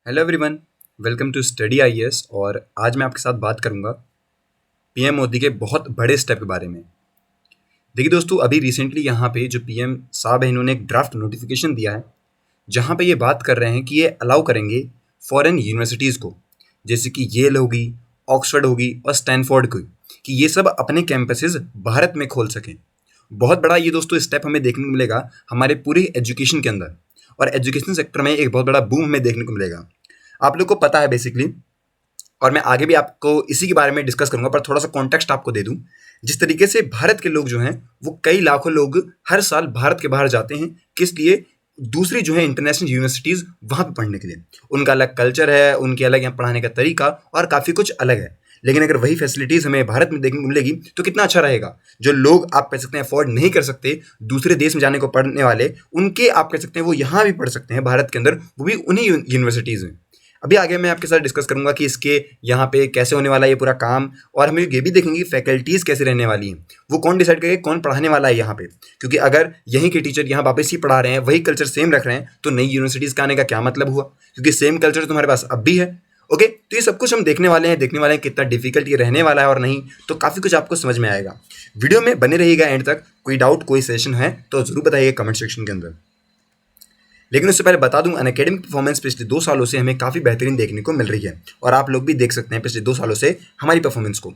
Hello everyone. Welcome to study IAS. और आज मैं आपके साथ बात करूंगा पीएम मोदी के बहुत बड़े स्टेप के बारे में। देखिए दोस्तों, अभी रिसेंटली यहाँ पे जो पीएम साहब है इन्होंने एक ड्राफ्ट नोटिफिकेशन दिया है जहाँ पे ये बात कर रहे हैं कि ये अलाउ करेंगे फॉरेन यूनिवर्सिटीज़ को, जैसे कि येल होगी, ऑक्सफोर्ड होगी और स्टैनफोर्ड को, कि ये सब अपने कैंपसेस भारत में खोल सकें। बहुत बड़ा ये दोस्तों स्टेप हमें देखने को मिलेगा हमारे पूरे एजुकेशन के अंदर, और एजुकेशन सेक्टर में एक बहुत बड़ा बूम हमें देखने को मिलेगा। आप लोग को पता है बेसिकली, और मैं आगे भी आपको इसी के बारे में डिस्कस करूंगा, पर थोड़ा सा कॉन्टेक्स्ट आपको दे दूं। जिस तरीके से भारत के लोग जो हैं वो कई लाखों लोग हर साल भारत के बाहर जाते हैं, किस लिए? दूसरी जो है इंटरनेशनल यूनिवर्सिटीज़ वहाँ पे पढ़ने के लिए। उनका अलग कल्चर है, उनके अलग यहाँ पढ़ाने का तरीका और काफ़ी कुछ अलग है। लेकिन अगर वही फैसिलिटीज़ हमें भारत में देखने को मिलेगी तो कितना अच्छा रहेगा। जो लोग आप कह सकते हैं अफोर्ड नहीं कर सकते दूसरे देश में जाने को पढ़ने वाले, उनके आप कह सकते हैं वो यहाँ भी पढ़ सकते हैं भारत के अंदर, वो भी उन्हीं यूनिवर्सिटीज़ में। अभी आगे मैं आपके साथ डिस्कस करूंगा कि इसके यहाँ पे कैसे होने वाला है ये पूरा काम, और हम ये भी देखेंगे कि फैकल्टीज़ कैसे रहने वाली हैं, वो कौन डिसाइड करेगा कौन पढ़ाने वाला है यहाँ पे। क्योंकि अगर यहीं के टीचर यहाँ वापस ही पढ़ा रहे हैं, वही कल्चर सेम रख रहे हैं, तो नई यूनिवर्सिटीज़ का आने का क्या मतलब हुआ? क्योंकि सेम कल्चर तुम्हारे पास अब भी है। ओके, तो ये सब कुछ हम देखने वाले हैं कितना डिफिकल्ट ये रहने वाला है और नहीं, तो काफ़ी कुछ आपको समझ में आएगा। वीडियो में बने रहिएगा एंड तक। कोई डाउट कोई सेशन है तो ज़रूर बताइए कमेंट सेक्शन के अंदर। लेकिन उससे पहले बता दूं, अनअकैडमिक परफॉर्मेंस पिछले 2 सालों से हमें काफ़ी बेहतरीन देखने को मिल रही है, और आप लोग भी देख सकते हैं पिछले 2 सालों से हमारी परफॉर्मेंस को।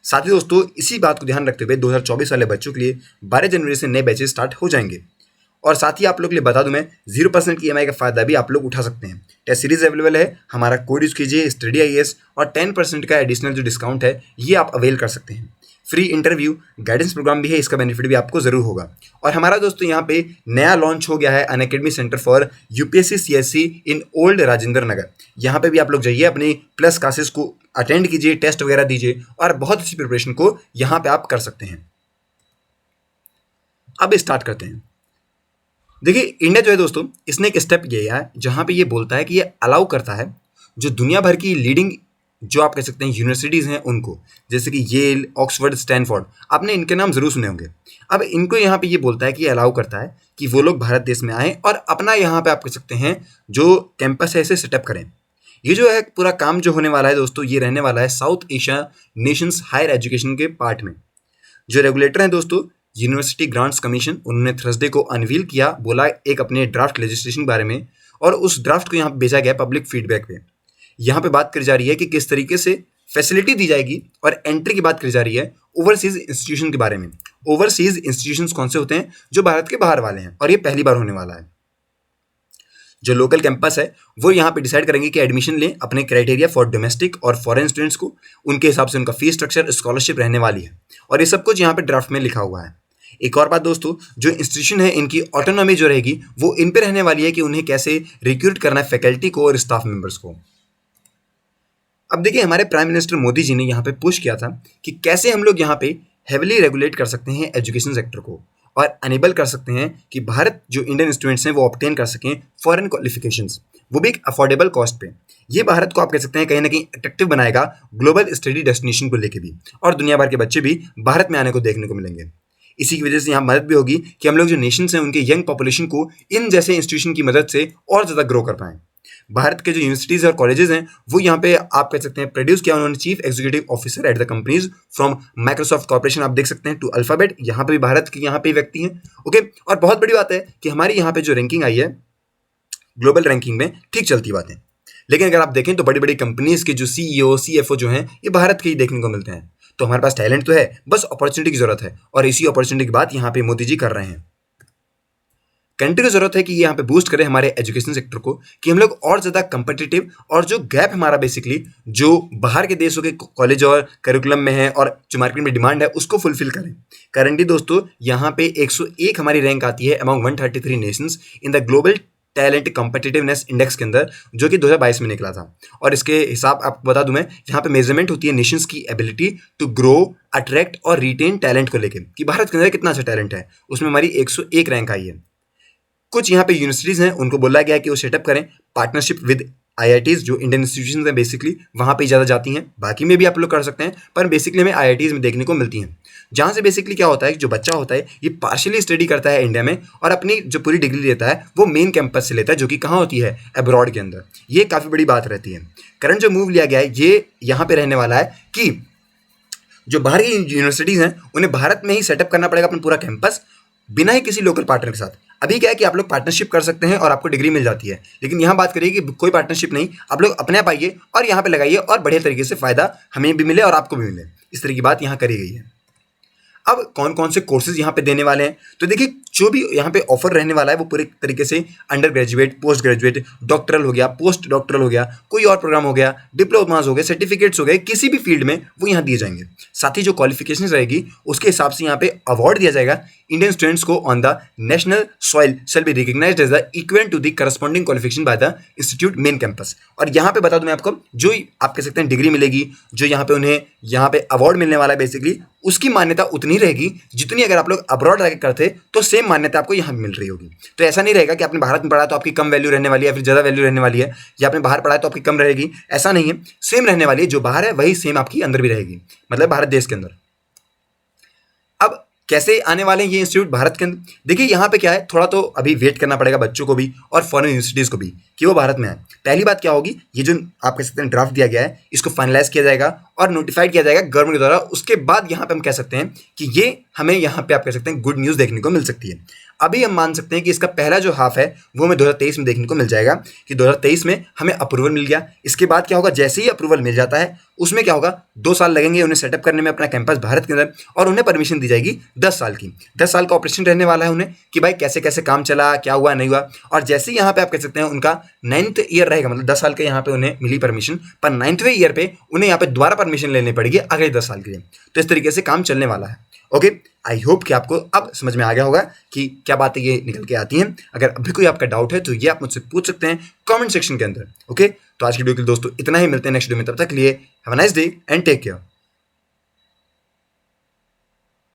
साथ ही दोस्तों, इसी बात को ध्यान रखते हुए 2024 वाले बच्चों के लिए 12 जनवरी से नए बैचेस स्टार्ट हो जाएंगे। और साथ ही आप लोग के लिए बता दूं, मैं 0% की ईएमआई का फ़ायदा भी आप लोग उठा सकते हैं। टेस्ट सीरीज अवेलेबल है, हमारा कोड यूज़ कीजिए स्टडी आईएएस, और 10% का एडिशनल जो डिस्काउंट है ये आप अवेल कर सकते हैं। फ्री इंटरव्यू गाइडेंस प्रोग्राम भी है, इसका बेनिफिट भी आपको ज़रूर होगा। और हमारा दोस्तों यहाँ पे नया लॉन्च हो गया है Unacademy centre for UPSC CSC in old Rajendra Nagar. यहाँ पे भी आप लोग जाइए, अपनी प्लस क्लासेस को अटेंड कीजिए, टेस्ट वगैरह दीजिए, और बहुत अच्छी प्रिपरेशन को यहाँ पे आप कर सकते हैं। अब स्टार्ट करते हैं। देखिए, इंडिया जो है दोस्तों, इसने एक स्टेप लिया है जहाँ पे ये बोलता है कि ये अलाउ करता है जो दुनिया भर की लीडिंग जो आप कह सकते हैं यूनिवर्सिटीज़ हैं उनको, जैसे कि येल, ऑक्सफोर्ड, स्टैनफोर्ड, आपने इनके नाम ज़रूर सुने होंगे। अब इनको यहाँ पे ये बोलता है कि ये अलाउ करता है कि वो लोग भारत देश में आएँ और अपना यहाँ पे आप कह सकते हैं जो कैंपस है इसे सेटअप करें। ये जो है पूरा काम जो होने वाला है दोस्तों, ये रहने वाला है South Asia nations higher education के पार्ट में। जो रेगुलेटर हैं दोस्तों, यूनिवर्सिटी ग्रांट्स कमीशन, उन्होंने थर्सडे को अनवील किया, बोला एक अपने ड्राफ्ट लेजिस्लेशन के बारे में, और उस ड्राफ्ट को यहाँ पे भेजा गया पब्लिक फीडबैक पे। यहाँ पे बात करी जा रही है कि किस तरीके से फैसिलिटी दी जाएगी, और एंट्री की बात करी जा रही है ओवरसीज इंस्टीट्यूशन के बारे में। ओवरसीज इंस्टीट्यूशंस कौन से होते हैं? जो भारत के बाहर वाले हैं, और ये पहली बार होने वाला है। जो लोकल कैंपस है वो यहाँ पे डिसाइड करेंगे कि एडमिशन लें अपने क्राइटेरिया फॉर डोमेस्टिक और फॉरेन स्टूडेंट्स को, उनके हिसाब से उनका फीस स्ट्रक्चर, स्कॉलरशिप रहने वाली है, और ये सब कुछ यहाँ पे ड्राफ्ट में लिखा हुआ है। एक और बात दोस्तों, जो इंस्टीट्यूशन है इनकी ऑटोनॉमी जो रहेगी वो इन पे रहने वाली है कि उन्हें कैसे रिक्रूट करना है फैकल्टी को और स्टाफ मेंबर्स को। अब देखिए, हमारे प्राइम मिनिस्टर मोदी जी ने यहाँ पे पुश किया था कि कैसे हम लोग यहाँ पे हेविली रेगुलेट कर सकते हैं एजुकेशन सेक्टर को, और अनेबल कर सकते हैं कि भारत जो इंडियन स्टूडेंट्स हैं वो ऑब्टेन कर सकें फॉरेन क्वालिफिकेशंस, वो भी एक अफोर्डेबल कॉस्ट पे। ये भारत को आप कह सकते हैं कहीं ना कहीं अट्रैक्टिव बनाएगा ग्लोबल स्टडी डेस्टिनेशन को लेके भी, और दुनिया भर के बच्चे भी भारत में आने को देखने को मिलेंगे। इसी की वजह से यहाँ मदद भी होगी कि हम लोग जो नेशंस हैं उनके यंग पॉपुलेशन को इन जैसे इंस्टीट्यूशन की मदद से और ज़्यादा ग्रो कर पाएँ। भारत के जो यूनिवर्सिटीज़ और कॉलेजेस हैं वो यहाँ पे आप कह सकते हैं प्रोड्यूस किया उन्होंने chief executive officer at the companies from Microsoft corporation, आप देख सकते हैं, टू अल्फाबेट, यहाँ पे भी भारत के यहाँ पे व्यक्ति हैं। ओके, और बहुत बड़ी बात है कि हमारी यहाँ पे जो रैंकिंग आई है ग्लोबल रैंकिंग में, ठीक चलती बातें, लेकिन अगर आप देखें तो बड़ी बड़ी कंपनीज के जो सीईओ सीएफओ जो हैं ये भारत के ही देखने को मिलते हैं। तो हमारे पास टैलेंट तो है, बस अपॉर्चुनिटी की जरूरत है, और इसी अपॉर्चुनिटी की बात यहाँ पे मोदी जी कर रहे हैं। कंट्री को जरूरत है कि ये यहाँ पे बूस्ट करें हमारे एजुकेशन सेक्टर को, कि हम लोग और ज़्यादा कंपिटिटिव, और जो गैप हमारा बेसिकली जो बाहर के देशों के कॉलेज और करिकुलम में है और जो मार्केट में डिमांड है उसको फुलफिल करें। करंटली दोस्तों यहाँ पे 101 हमारी रैंक आती है among 133 Nations in the global talent competitiveness index के अंदर, जो कि 2022 में निकला था। और इसके हिसाब आपको बता दूं मैं, यहाँ पे मेजरमेंट होती है नेशंस की एबिलिटी टू ग्रो, अट्रैक्ट और रिटेन टैलेंट को लेकर, कि भारत के अंदर कितना अच्छा टैलेंट है, उसमें हमारी 101 रैंक आई है। कुछ यहाँ पे यूनिवर्सिटीज़ हैं उनको बोला गया कि वो सेटअप करें पार्टनरशिप विद आईआईटीज़, जो इंडियन इंस्टीट्यूशंस हैं बेसिकली वहाँ पे ज़्यादा जाती हैं, बाकी में भी आप लोग कर सकते हैं, पर बेसिकली हमें आईआईटीज़ में देखने को मिलती हैं। जहाँ से बेसिकली क्या होता है कि जो बच्चा होता है ये पार्शियली स्टडी करता है इंडिया में और अपनी जो पूरी डिग्री लेता है वो मेन कैंपस से लेता है, जो कि कहाँ होती है, अब्रॉड के अंदर। ये काफ़ी बड़ी बात रहती है। करंट जो मूव लिया गया है ये यहाँ पे रहने वाला है कि जो बाहर की यूनिवर्सिटीज़ हैं उन्हें भारत में ही सेटअप करना पड़ेगा अपना पूरा कैंपस, बिना ही किसी लोकल पार्टनर के साथ। अभी क्या है कि आप लोग पार्टनरशिप कर सकते हैं और आपको डिग्री मिल जाती है, लेकिन यहाँ बात करिए कि कोई पार्टनरशिप नहीं, आप लोग अपने आप आइए और यहाँ पे लगाइए और बढ़िया तरीके से फ़ायदा हमें भी मिले और आपको भी मिले। इस तरह की बात यहाँ करी गई है। अब कौन कौन से कोर्सेज यहाँ पे देने वाले हैं, तो देखिए जो भी यहाँ पे ऑफर रहने वाला है वो पूरे तरीके से under graduate, post graduate, doctoral हो गया, पोस्ट डॉक्टरल हो गया, कोई और प्रोग्राम हो गया, डिप्लोमास हो गए, सर्टिफिकेट्स हो गए, किसी भी फील्ड में वो यहाँ दिए जाएंगे। साथ ही जो क्वालिफिकेशन रहेगी उसके हिसाब से यहाँ पे अवार्ड दिया जाएगा इंडियन स्टूडेंट्स को on the national soil shall be recognised as the equivalent to the corresponding qualification by the institute main campus. और यहाँ पे बता दूं मैं आपको, जो आप कह सकते हैं डिग्री मिलेगी, जो यहाँ पे उन्हें यहाँ पे अवार्ड मिलने वाला है बेसिकली, उसकी मान्यता उतनी रहेगी जितनी अगर आप लोग अब्रॉड जाकर करते तो सेम मान्यता आपको यहाँ मिल रही होगी। तो ऐसा नहीं रहेगा कि आपने भारत में पढ़ा तो आपकी कम वैल्यू रहने वाली है, फिर ज़्यादा वैल्यू रहने वाली है, या आपने बाहर पढ़ा तो आपकी कम रहेगी, ऐसा नहीं है। सेम रहने वाली है, जो बाहर है वही सेम आपकी अंदर भी रहेगी, मतलब भारत देश के अंदर। अब कैसे आने वाले हैं ये इंस्टीट्यूट भारत के अंदर, देखिए यहाँ पे क्या है, थोड़ा तो अभी वेट करना पड़ेगा बच्चों को भी और फॉरेन यूनिवर्सिटीज़ को भी कि वो भारत में आए। पहली बात क्या होगी, ये जो आप कह सकते हैं ड्राफ्ट दिया गया है इसको फाइनलाइज किया जाएगा और नोटिफाइड किया जाएगा गवर्नमेंट के द्वारा। उसके बाद यहाँ पे हम कह सकते हैं कि ये हमें यहाँ पे आप कह सकते हैं गुड न्यूज़ देखने को मिल सकती है। अभी हम मान सकते हैं कि इसका पहला जो हाफ है वो हमें 2023 में देखने को मिल जाएगा कि 2023 में हमें अप्रूवल मिल गया। इसके बाद क्या होगा, जैसे ही अप्रूवल मिल जाता है उसमें क्या होगा, 2 साल लगेंगे उन्हें सेटअप करने में अपना कैंपस भारत के अंदर, और उन्हें परमिशन दी जाएगी 10 साल की। 10 साल का ऑपरेशन रहने वाला है उन्हें कि भाई कैसे कैसे काम चला, क्या हुआ नहीं हुआ। और जैसे ही यहाँ पे आप कह सकते हैं उनका 9th ईयर रहेगा, मतलब 10 साल के यहाँ पे उन्हें मिली परमिशन, पर 9वें ईयर पे उन्हें यहाँ पे दोबारा परमिशन लेनी पड़ेगी अगले 10 साल के लिए। तो इस तरीके से काम चलने वाला है। ओके, आई होप कि आपको अब समझ में आ गया होगा कि क्या बातें ये निकल के आती हैं। अगर अभी कोई आपका डाउट है तो ये आप मुझसे पूछ सकते हैं कमेंट सेक्शन के अंदर। ओके, तो आज की वीडियो के लिए दोस्तों इतना ही, मिलते हैं नेक्स्ट वीडियो में, तब तक के लिए have a nice day and take care.